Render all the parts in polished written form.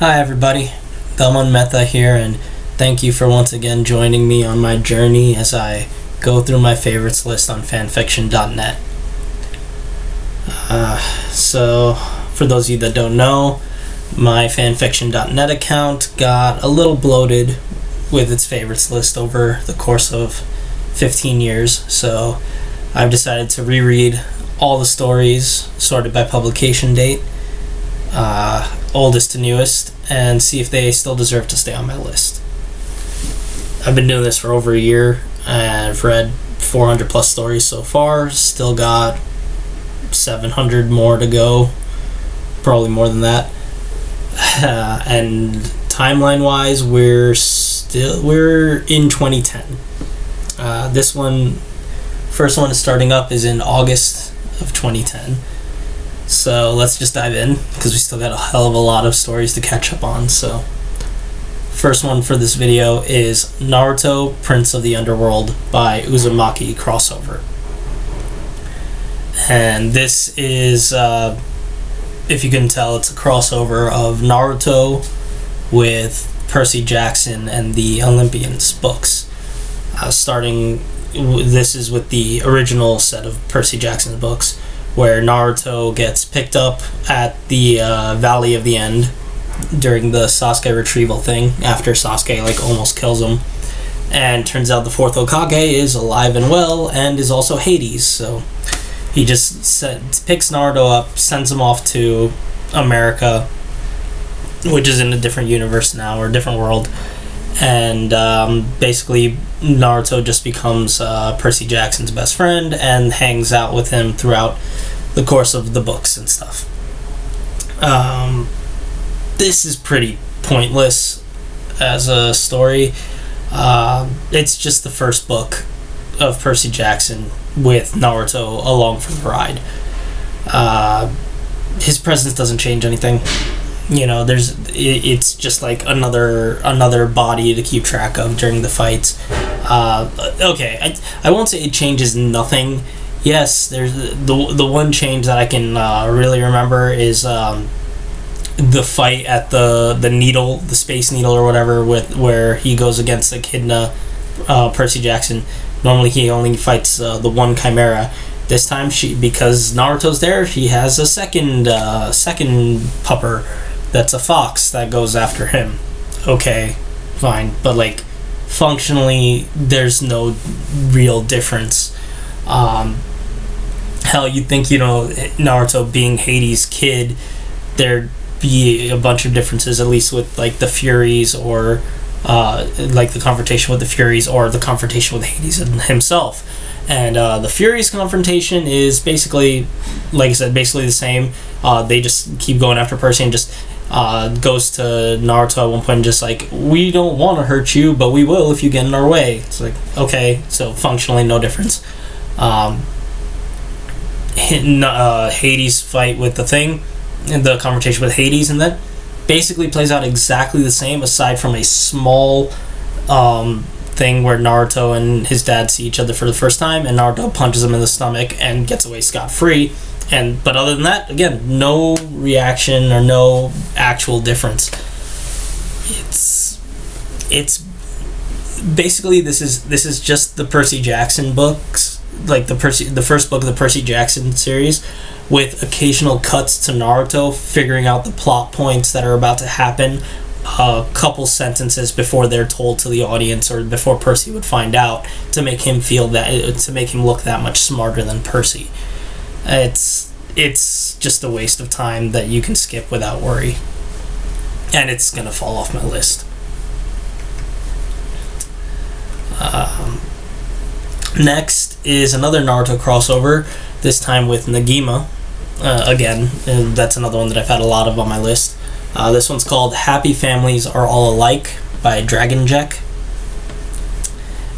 Hi everybody, Belmont Metha here, and thank you for once again joining me on my journey as I go through my favorites list on fanfiction.net. So, for those of you that don't know, my fanfiction.net account got a little bloated with its favorites list over the course of 15 years, so I've decided to reread all the stories sorted by publication date, oldest to newest, and see if they still deserve to stay on my list. I've been doing this for over a year, and I've read 400 plus stories so far, still got 700 more to go, probably more than that. And timeline wise, we're in 2010. First one is starting up is in August of 2010. So let's just dive in, because we still got a hell of a lot of stories to catch up on. So first one for this video is Naruto, Prince of the Underworld by Uzumaki crossover. And this is, if you can tell, it's a crossover of Naruto with Percy Jackson and the Olympians books. This is with the original set of Percy Jackson's books, where Naruto gets picked up at the Valley of the End during the Sasuke retrieval thing, after Sasuke almost kills him, and turns out the fourth Hokage is alive and well and is also Hades. So he just picks Naruto up, sends him off to America, which is in a different universe now, or a different world, and basically Naruto just becomes Percy Jackson's best friend and hangs out with him throughout the course of the books and stuff. This is pretty pointless as a story. It's just the first book of Percy Jackson with Naruto along for the ride. His presence doesn't change anything. It's just like another body to keep track of during the fights. I won't say it changes nothing. Yes, there's the one change that I can really remember is the fight at the needle, the space needle or whatever, where he goes against Echidna, Percy Jackson. Normally he only fights the one Chimera. This time, because Naruto's there, he has a second pupper that's a fox that goes after him. Okay, fine, but functionally there's no real difference. Hell, you'd think, Naruto being Hades' kid, there'd be a bunch of differences, at least with the Furies, or the confrontation with the Furies, or the confrontation with Hades himself. And the Furies confrontation is basically, like I said, basically the same. They just keep going after Percy and just goes to Naruto at one point and just we don't want to hurt you, but we will if you get in our way. It's okay, so functionally no difference. Hades fight with the Thing, and the confrontation with Hades, and that basically plays out exactly the same, aside from a small thing where Naruto and his dad see each other for the first time, and Naruto punches him in the stomach and gets away scot-free. But other than that, again, no reaction or no actual difference. It's basically this is just the Percy Jackson books, the first book of the Percy Jackson series, with occasional cuts to Naruto figuring out the plot points that are about to happen a couple sentences before they're told to the audience, or before Percy would find out, to make him look that much smarter than Percy. It's just a waste of time that you can skip without worry, and it's gonna fall off my list. Next is another Naruto crossover, this time with Negima. Again, and that's another one that I've had a lot of on my list. This one's called Happy Families Are All Alike by Dragonjek.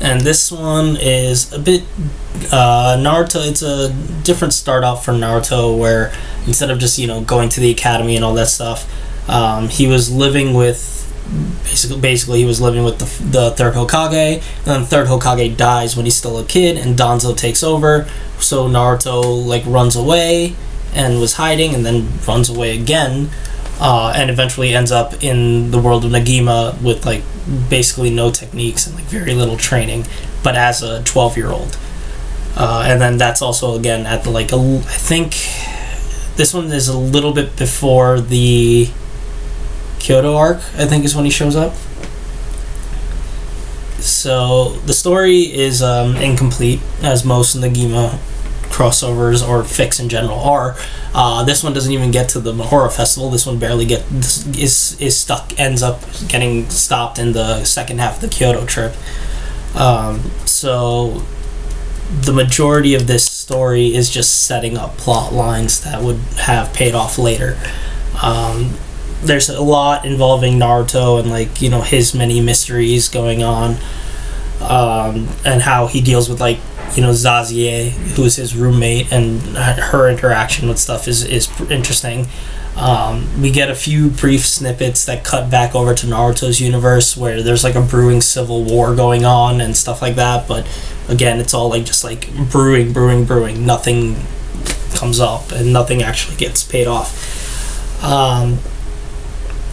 And this one is a bit Naruto. It's a different start off for Naruto, where instead of just going to the academy and all that stuff, he was living with basically he was living with the third Hokage, and then the third Hokage dies when he's still a kid, and Danzo takes over. So Naruto runs away and was hiding, and then runs away again. and eventually ends up in the world of Negima with like basically no techniques and like very little training, but as a 12-year-old. And then that's also again at the like I think this one is a little bit before the Kyoto arc, I think is when he shows up. So the story is incomplete, as most Negima crossovers or fics in general are. This one doesn't even get to the Mahora festival. This one barely is stuck, ends up getting stopped in the second half of the Kyoto trip. So the majority of this story is just setting up plot lines that would have paid off later. There's a lot involving Naruto and like, you know, his many mysteries going on, and how he deals with like, you know, Zazie, who's his roommate, and her interaction with stuff is interesting. We get a few brief snippets that cut back over to Naruto's universe where there's like a brewing civil war going on and stuff like that, but again, it's all like just like brewing. Nothing comes up and nothing actually gets paid off.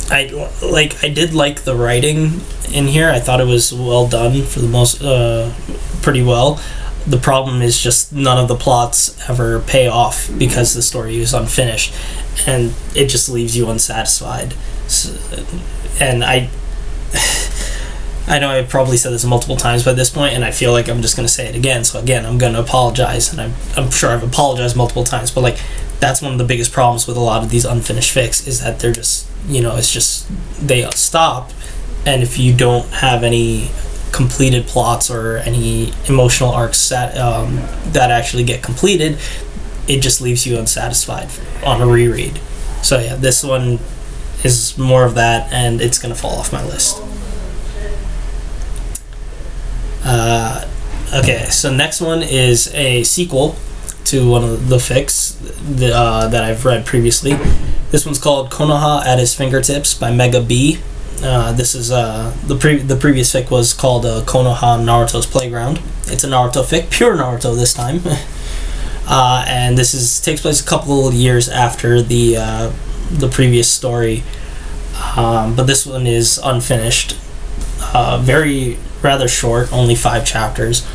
I did like the writing in here. I thought it was well done for the most, pretty well. The problem is just none of the plots ever pay off because the story is unfinished, and it just leaves you unsatisfied. So, and I know I've probably said this multiple times by this point, and I feel like I'm just going to say it again. So again, I'm going to apologize, and I'm sure I've apologized multiple times, but like that's one of the biggest problems with a lot of these unfinished fics is that they're just, you know, it's just they stop, and if you don't have any completed plots or any emotional arcs that actually get completed, it just leaves you unsatisfied on a reread. So yeah, this one is more of that, and it's going to fall off my list. Okay, so next one is a sequel to one of the fics that I've read previously. This one's called Konoha at His Fingertips by Mega B. This is the previous fic was called Konoha Naruto's Playground. It's a Naruto fic, pure Naruto this time, and this takes place a couple of years after the previous story, but this one is unfinished, very rather short, only 5 chapters.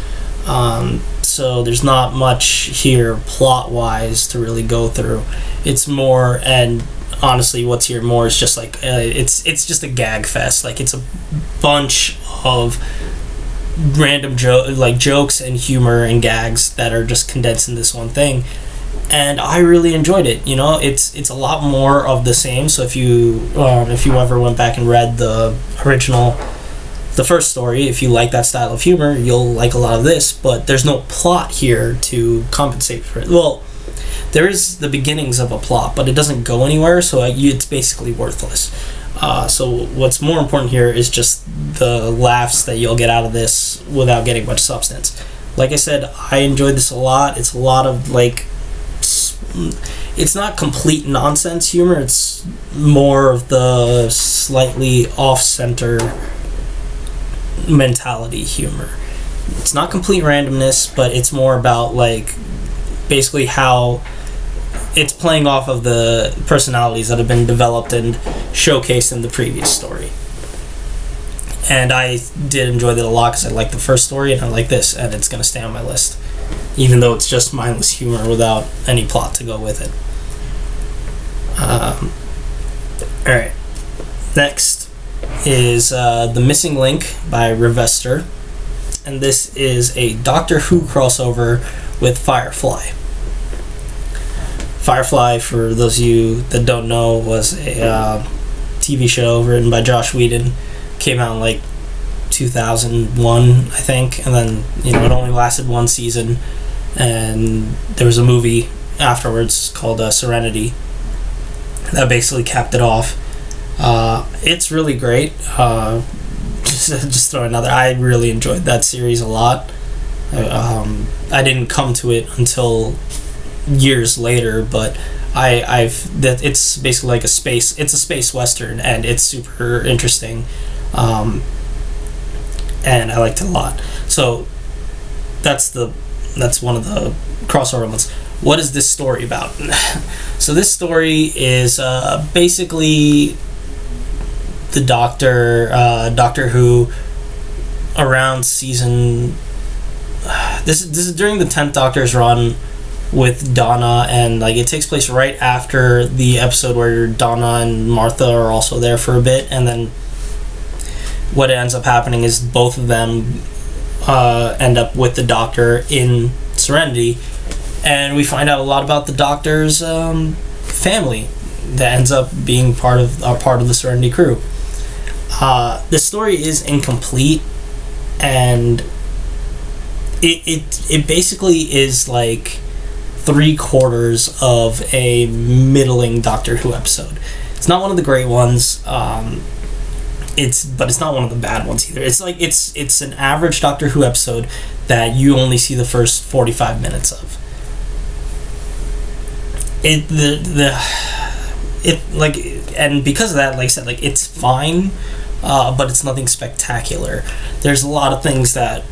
So there's not much here plot-wise to really go through. It's more, and honestly, what's here more is just like it's just a gag fest. Like it's a bunch of random jokes and humor and gags that are just condensed in this one thing, and I really enjoyed it. You know, it's a lot more of the same. So if you ever went back and read the first story, if you like that style of humor, you'll like a lot of this, but there's no plot here to compensate for it. Well, there is the beginnings of a plot, but it doesn't go anywhere, so it's basically worthless. So what's more important here is just the laughs that you'll get out of this without getting much substance. Like I said, I enjoyed this a lot. It's a lot of like, it's not complete nonsense humor, it's more of the slightly off-center mentality humor. It's not complete randomness, but it's more about like basically how it's playing off of the personalities that have been developed and showcased in the previous story. And I did enjoy that a lot because I like the first story and I like this, and it's going to stay on my list, even though it's just mindless humor without any plot to go with it. Alright, next is The Missing Link by Revester, and this is a Doctor Who crossover with Firefly. Firefly, for those of you that don't know, was a TV show written by Joss Whedon. Came out in like 2001, I think, and then it only lasted 1 season, and there was a movie afterwards called Serenity that basically capped it off. It's really great. Just throw another. I really enjoyed that series a lot. I didn't come to it until years later, but it's basically like it's a space western, and it's super interesting, and I liked it a lot. So that's one of the crossover ones. what is this story about? So this story is basically the Doctor Who around season. This is during the 10th Doctor's run with Donna, and like it takes place right after the episode where Donna and Martha are also there for a bit, and then what ends up happening is both of them end up with the Doctor in Serenity, and we find out a lot about the Doctor's family that ends up being part of the Serenity crew. The story is incomplete, and it basically is like 3/4 of a middling Doctor Who episode. It's not one of the great ones. But it's not one of the bad ones either. It's like it's an average Doctor Who episode that you only see the first 45 minutes of. And because of that, like I said, like it's fine, but it's nothing spectacular. There's a lot of things that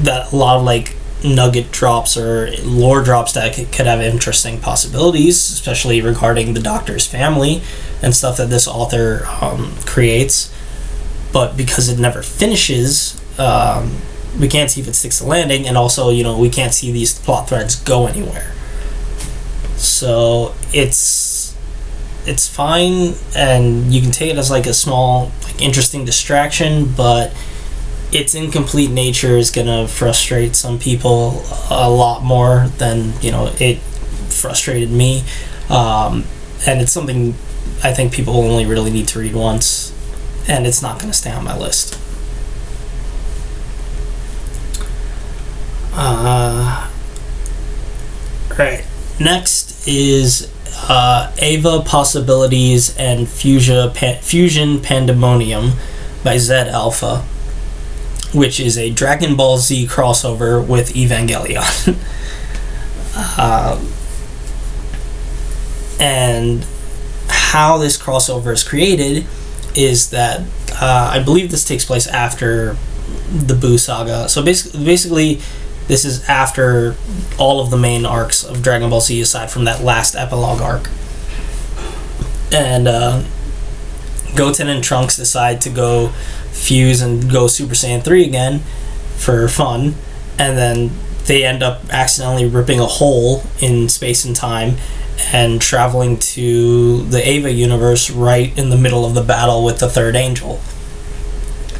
a lot of like nugget drops or lore drops that could have interesting possibilities, especially regarding the Doctor's family and stuff that this author creates. But because it never finishes, we can't see if it sticks the landing, and also, you know, we can't see these plot threads go anywhere. So it's fine, and you can take it as like a small, like, interesting distraction, but its incomplete nature is gonna frustrate some people a lot more than, you know, it frustrated me. And it's something I think people only really need to read once, and it's not gonna stay on my list. Right. Next is Ava Possibilities and Fusion Pandemonium by Zed Alpha, which is a Dragon Ball Z crossover with Evangelion. And how this crossover is created is that I believe this takes place after the Buu saga. So basically, this is after all of the main arcs of Dragon Ball Z, aside from that last epilogue arc. And Goten and Trunks decide to go fuse and go Super Saiyan 3 again for fun, and then they end up accidentally ripping a hole in space and time and traveling to the Ava universe right in the middle of the battle with the third angel.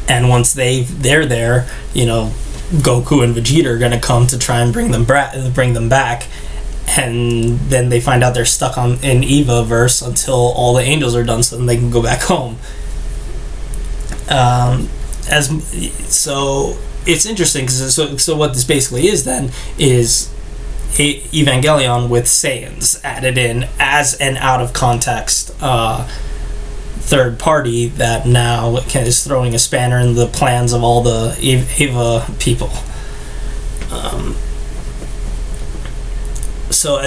And once they're there, you know, Goku and Vegeta are gonna come to try and bring them back, and then they find out they're stuck in Eva verse until all the angels are done, so then they can go back home. So it's interesting, because so what this basically is then is Evangelion with Saiyans added in as an out of context third party that now is throwing a spanner in the plans of all the Ava people. So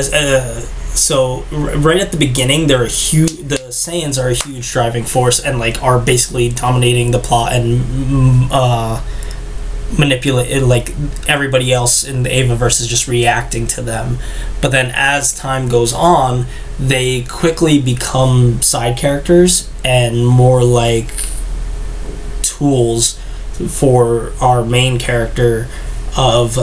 right at the beginning, the Saiyans are a huge driving force and like are basically dominating the plot and manipulate, like everybody else in the Avaverse is just reacting to them. But then as time goes on, they quickly become side characters and more like tools for our main character of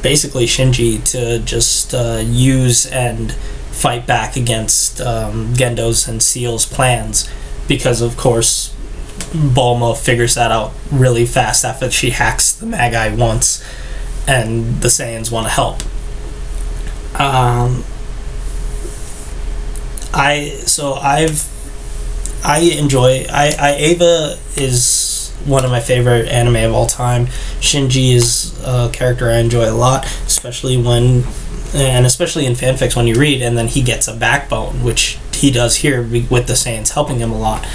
basically Shinji to just use and fight back against Gendo's and Seal's plans, because of course Bulma figures that out really fast after she hacks the Magi once, and the Saiyans want to help. Ava is one of my favorite anime of all time. Shinji is a character I enjoy a lot, especially in fanfics when you read, and then he gets a backbone, which he does here with the Saiyans helping him a lot,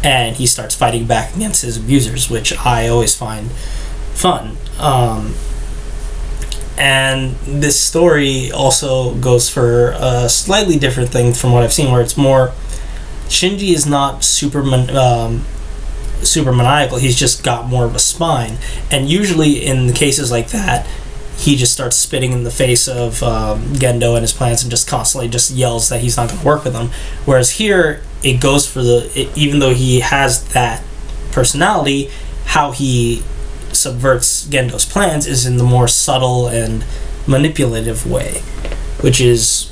and he starts fighting back against his abusers, which I always find fun. And this story also goes for a slightly different thing from what I've seen, where it's more Shinji is not super maniacal. He's just got more of a spine, and usually in cases like that, he just starts spitting in the face of Gendo and his plans and just constantly just yells that he's not going to work with him. Whereas here, it goes for even though he has that personality, how he subverts Gendo's plans is in the more subtle and manipulative way, which is,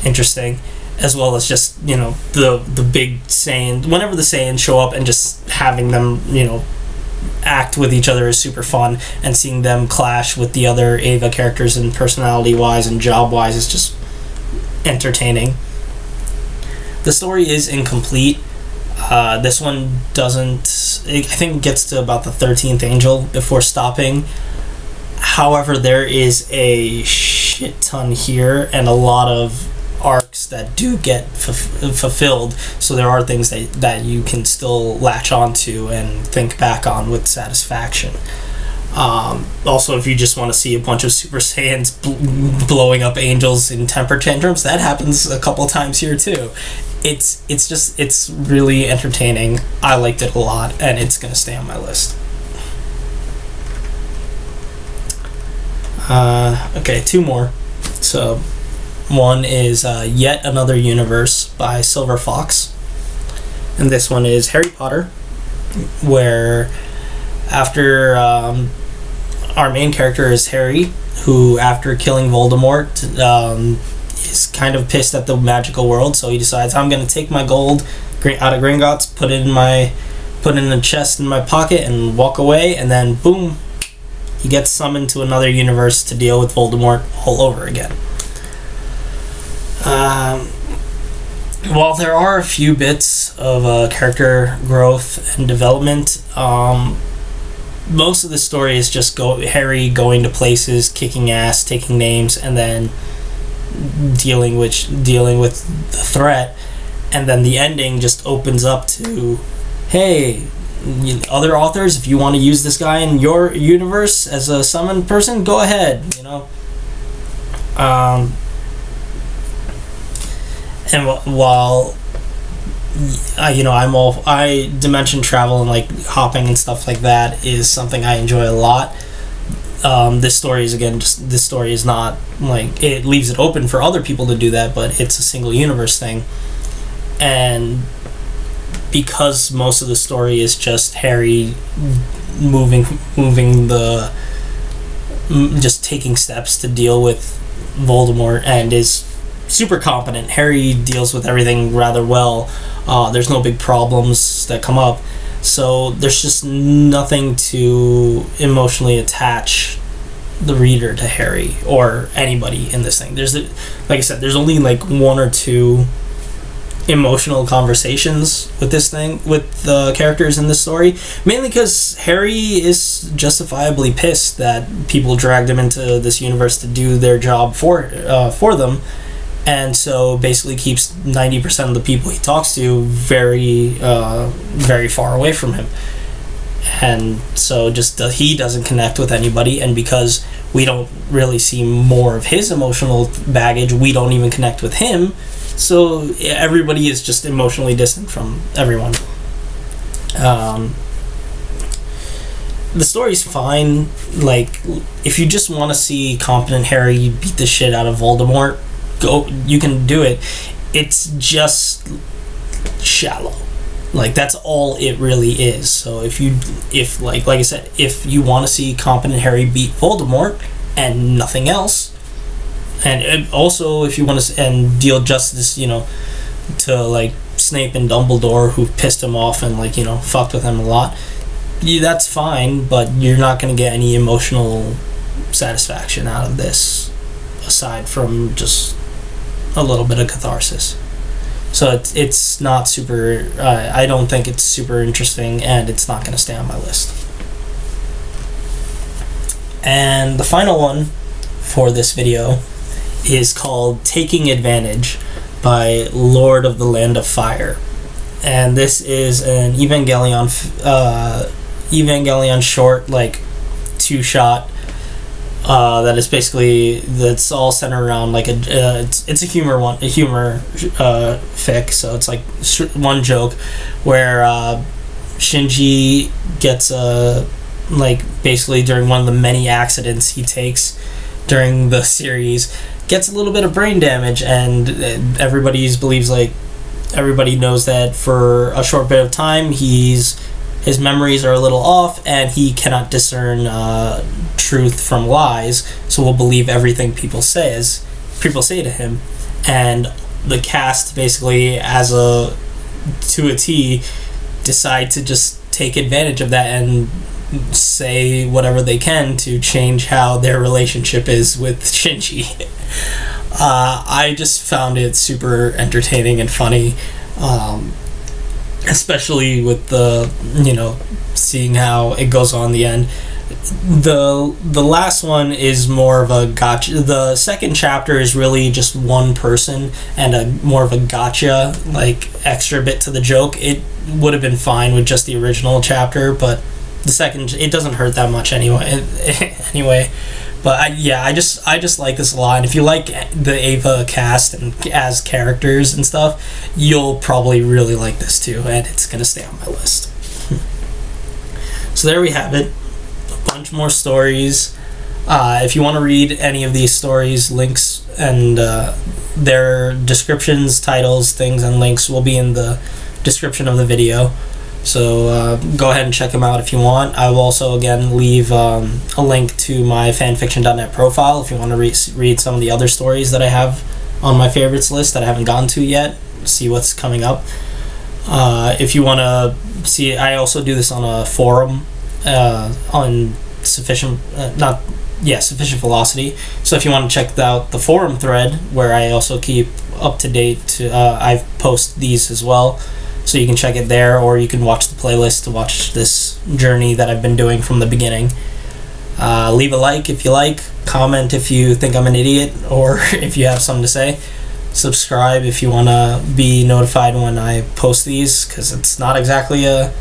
interesting, as well as just, the big Saiyan, whenever the Saiyans show up and just having them, act with each other is super fun, and seeing them clash with the other Ava characters and personality-wise and job-wise is just entertaining. The story is incomplete. This one doesn't... I think it gets to about the 13th angel before stopping. However, there is a shit ton here and a lot of arcs that do get fulfilled, so there are things that you can still latch onto and think back on with satisfaction. Also, if you just want to see a bunch of Super Saiyans blowing up angels in temper tantrums, that happens a couple times here too. It's really entertaining. I liked it a lot, and it's gonna stay on my list. Okay, two more. So one is Yet Another Universe by Silver Fox, and this one is Harry Potter, where after our main character is Harry, who after killing Voldemort is kind of pissed at the magical world, so he decides, I'm going to take my gold out of Gringotts, put it in a chest in my pocket and walk away, and then boom, he gets summoned to another universe to deal with Voldemort all over again. While there are a few bits of character growth and development, most of the story is just Harry going to places, kicking ass, taking names, and then dealing with the threat. And then the ending just opens up to, hey, other authors, if you want to use this guy in your universe as a summoned person, go ahead. And while I dimension travel and like hopping and stuff like that is something I enjoy a lot. This story is not like, it leaves it open for other people to do that, but it's a single universe thing. And because most of the story is just Harry just taking steps to deal with Voldemort, and is super competent. Harry deals with everything rather well. There's no big problems that come up, so there's just nothing to emotionally attach the reader to Harry or anybody in this thing. Like I said, there's only like one or two emotional conversations with this thing, with the characters in this story, mainly because Harry is justifiably pissed that people dragged him into this universe to do their job for them, and so basically keeps 90% of the people he talks to very very far away from him. And so he doesn't connect with anybody, and because we don't really see more of his emotional baggage, we don't even connect with him, so everybody is just emotionally distant from everyone. The story's fine. Like, if you just want to see competent Harry beat the shit out of Voldemort, you can do it. It's just shallow. Like, that's all it really is. So if like I said, if you want to see competent Harry beat Voldemort and nothing else, and also if you want to and deal justice, to like Snape and Dumbledore, who pissed him off and fucked with him a lot, that's fine, but you're not going to get any emotional satisfaction out of this aside from just a little bit of catharsis. So it's not super, I don't think it's super interesting, and it's not going to stay on my list. And the final one for this video is called Taking Advantage by Lord of the Land of Fire. And this is an Evangelion short, like, two-shot, that is basically, that's all centered around like it's a humor fic, so it's like one joke where Shinji gets like basically during one of the many accidents he takes during the series, gets a little bit of brain damage, and everybody knows that for a short bit of time his memories are a little off, and he cannot discern truth from lies, so we'll believe everything people say to him. And the cast basically, to a T, decide to just take advantage of that and say whatever they can to change how their relationship is with Shinji. I just found it super entertaining and funny, especially with the, seeing how it goes on in the end. The last one is more of a gotcha. The second chapter is really just one person and more of a gotcha, like extra bit to the joke. It would have been fine with just the original chapter, but the second, it doesn't hurt that much anyway. But I just like this a lot, and if you like the Ava cast and as characters and stuff, you'll probably really like this too, and it's gonna stay on my list. So there we have it. A bunch more stories. If you want to read any of these stories, links and their descriptions, titles, things, and links will be in the description of the video. So go ahead and check them out if you want. I will also, again, leave a link to my fanfiction.net profile if you want to read some of the other stories that I have on my favorites list that I haven't gotten to yet. See what's coming up. If you want to see, I also do this on a forum on Sufficient Velocity. So if you want to check out the forum thread, where I also keep up to date, I post these as well. So you can check it there, or you can watch the playlist to watch this journey that I've been doing from the beginning. Leave a like if you like, comment if you think I'm an idiot, or if you have something to say. Subscribe if you want to be notified when I post these, because it's not exactly a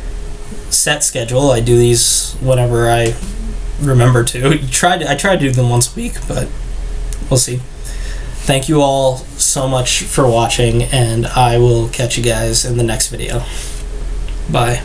set schedule. I do these whenever I remember to. I try to do them once a week, but we'll see. Thank you all so much for watching, and I will catch you guys in the next video. Bye.